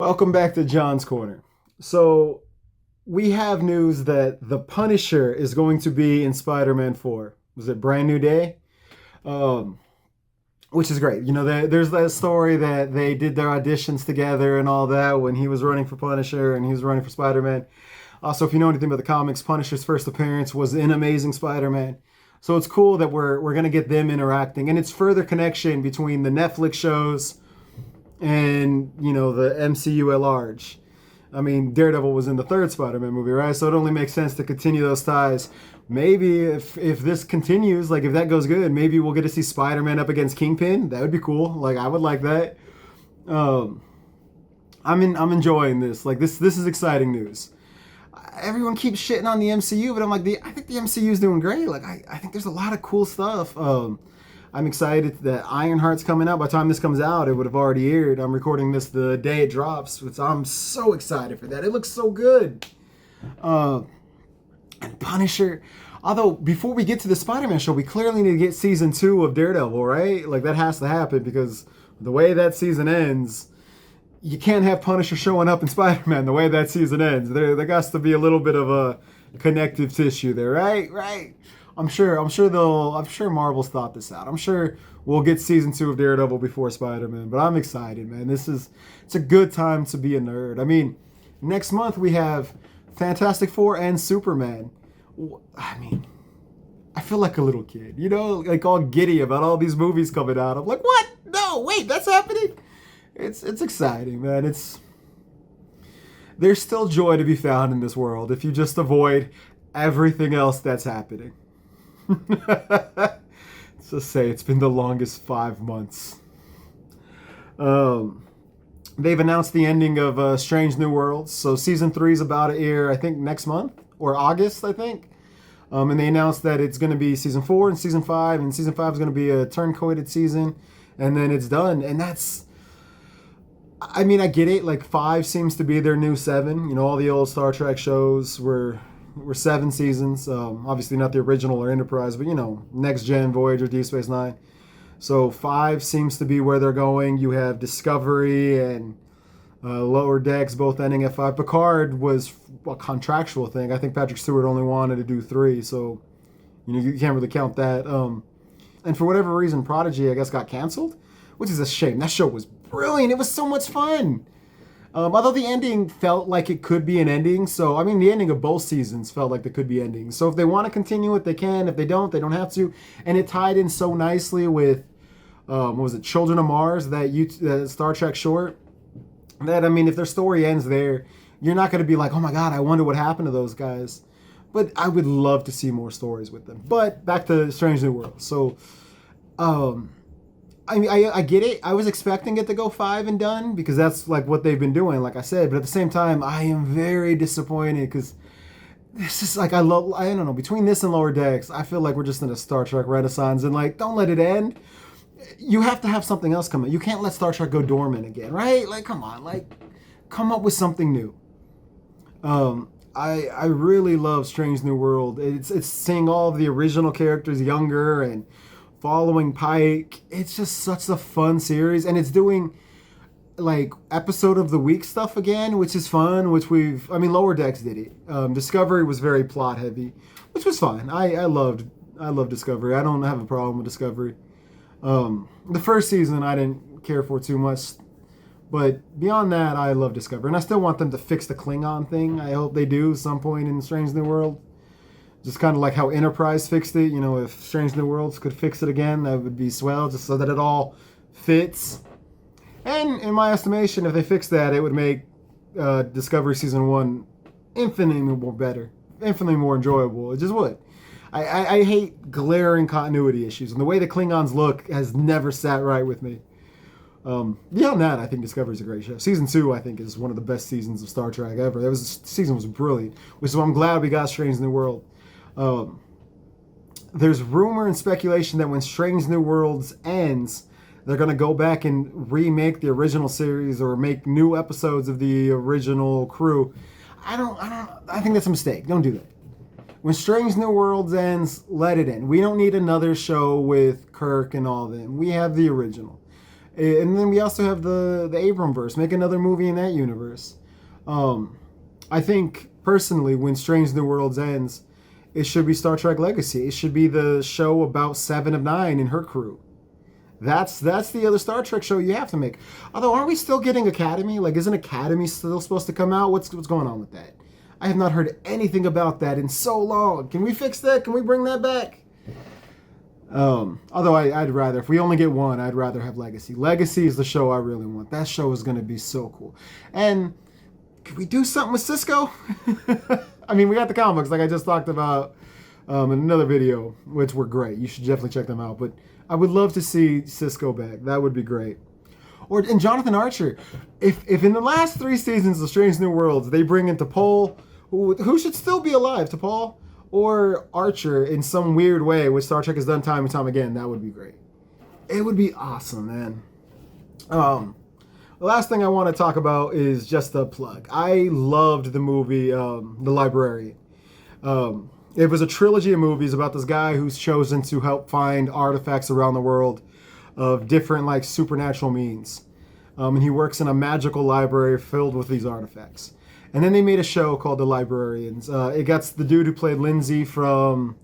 Welcome back to John's Corner. So, we have news that the Punisher is going to be in Spider-Man 4. Was it Brand New Day? Um, which is great. There's that story that they did their auditions together and all that when he was running for Punisher and he was running for Spider-Man. Also, if you know anything about the comics, Punisher's first appearance was in Amazing Spider-Man. So it's cool that we're gonna get them interacting, and it's further connection between the Netflix shows and the MCU at large. I mean, Daredevil was in the third Spider-Man movie, right? So it only makes sense to continue those ties. Maybe if this continues, like if that goes good, maybe we'll get to see Spider-Man up against Kingpin. That would be cool. Like I would like that. Um, I'm enjoying this. Like this is exciting news. Everyone keeps shitting on the MCU, but I think the MCU is doing great. Like I think there's a lot of cool stuff. I'm excited that Ironheart's coming out. By the time this comes out, it would have already aired. I'm recording this the day it drops, which I'm so excited for that. It looks so good. And Punisher. Although, before we get to the Spider-Man show, we clearly need to get season 2 of Daredevil, right? Like, that has to happen because the way that season ends, you can't have Punisher showing up in Spider-Man the way that season ends. There has to be a little bit of a connective tissue there, right? Right. I'm sure Marvel's thought this out. I'm sure we'll get season 2 of Daredevil before Spider-Man, but I'm excited, man. It's a good time to be a nerd. I mean, next month we have Fantastic Four and Superman. I mean, I feel like a little kid, like all giddy about all these movies coming out. I'm like, what? No, wait, that's happening. It's exciting, man. There's still joy to be found in this world if you just avoid everything else that's happening. Let's just say it's been the longest 5 months. They've announced the ending of Strange New Worlds. So season 3 is about to air, I think, next month or August, I think. And they announced that it's going to be season 4 and season 5, and season 5 is going to be a turn-coated season, and then it's done. And I mean, I get it. Like 5 seems to be their new 7. All the old Star Trek shows were 7 seasons. Obviously not the original or Enterprise, but Next Gen, Voyager, Deep Space Nine. So 5 seems to be where they're going. You have Discovery and Lower Decks both ending at 5. Picard was a contractual thing. I think Patrick Stewart only wanted to do 3, so you can't really count that. And for whatever reason, Prodigy, I guess, got canceled, which is a shame. That show was brilliant. It was so much fun. Although the ending felt like it could be an ending. So, I mean, the ending of both seasons felt like they could be endings. So if they want to continue it, they can. If they don't have to. And it tied in so nicely with, what was it, Children of Mars, that Star Trek short. That, I mean, if their story ends there, you're not going to be like, oh my God, I wonder what happened to those guys. But I would love to see more stories with them. But back to Strange New World. So, I mean, I get it. I was expecting it to go 5 and done because that's like what they've been doing, like I said. But at the same time, I am very disappointed because this is like I don't know, between this and Lower Decks, I feel like we're just in a Star Trek renaissance, and like, don't let it end. You have to have something else come in. You can't let Star Trek go dormant again, right? Like, come on, like, come up with something new. I really love Strange New World. It's seeing all of the original characters younger and following Pike. It's just such a fun series, and it's doing like episode of the week stuff again, which is fun. Lower Decks did it. Discovery was very plot heavy, which was fine. I love Discovery. I don't have a problem with Discovery. The first season I didn't care for too much, but beyond that, I love Discovery, and I still want them to fix the Klingon thing. I hope they do at some point in Strange New World. Just kind of like how Enterprise fixed it. If Strange New Worlds could fix it again, that would be swell, just so that it all fits. And in my estimation, if they fix that, it would make Discovery Season 1 infinitely more better, infinitely more enjoyable. It just would. I hate glaring continuity issues, and the way the Klingons look has never sat right with me. Beyond that, I think Discovery's a great show. Season 2, I think, is one of the best seasons of Star Trek ever. Season was brilliant, which is why I'm glad we got Strange New World. There's rumor and speculation that when Strange New Worlds ends, they're going to go back and remake the original series or make new episodes of the original crew. I think that's a mistake. Don't do that. When Strange New Worlds ends, let it end. We don't need another show with Kirk and all them. We have the original. And then we also have the Abramverse. Make another movie in that universe. I think personally, when Strange New Worlds ends, it should be Star Trek Legacy. It should be the show about Seven of Nine and her crew. That's the other Star Trek show you have to make. Although, aren't we still getting Academy? Like, isn't Academy still supposed to come out? What's going on with that? I have not heard anything about that in so long. Can we fix that? Can we bring that back? Although I'd rather, if we only get one, I'd rather have Legacy. Legacy is the show I really want. That show is going to be so cool. And could we do something with Cisco? I mean, we got the comics, like I just talked about in another video, which were great. You should definitely check them out. But I would love to see Cisco back. That would be great. And Jonathan Archer. If in the last 3 seasons of Strange New Worlds, they bring in T'Pol, who should still be alive, T'Pol or Archer in some weird way, which Star Trek has done time and time again, that would be great. It would be awesome, man. The last thing I want to talk about is just a plug. I loved the movie The Librarian. It was a trilogy of movies about this guy who's chosen to help find artifacts around the world of different, like, supernatural means. And he works in a magical library filled with these artifacts. And then they made a show called The Librarians. It got the dude who played Lindsay from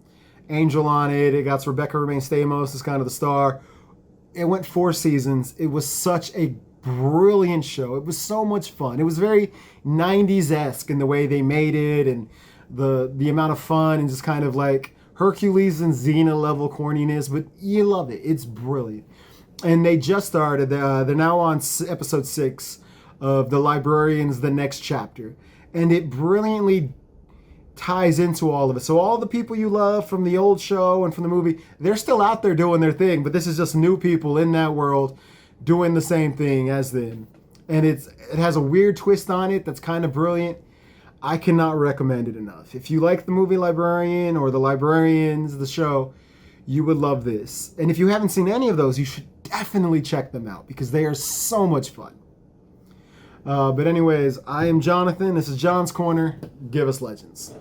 Angel on it. It got Rebecca Romaine Stamos as kind of the star. It went 4 seasons. It was such a brilliant show. It was so much fun. It was very 90s-esque in the way they made it and the amount of fun and just kind of like Hercules and Xena level corniness, but you love it. It's brilliant. And they just started. They're now on episode 6 of The Librarians, The Next Chapter. And it brilliantly ties into all of it. So all the people you love from the old show and from the movie, they're still out there doing their thing, but this is just new people in that world doing the same thing as them. And it has a weird twist on it that's kind of brilliant. I cannot recommend it enough. If you like the movie Librarian or The Librarians, the show, you would love this. And if you haven't seen any of those, you should definitely check them out because they are so much fun. But anyways, I am Jonathan. This is John's Corner. Give us legends.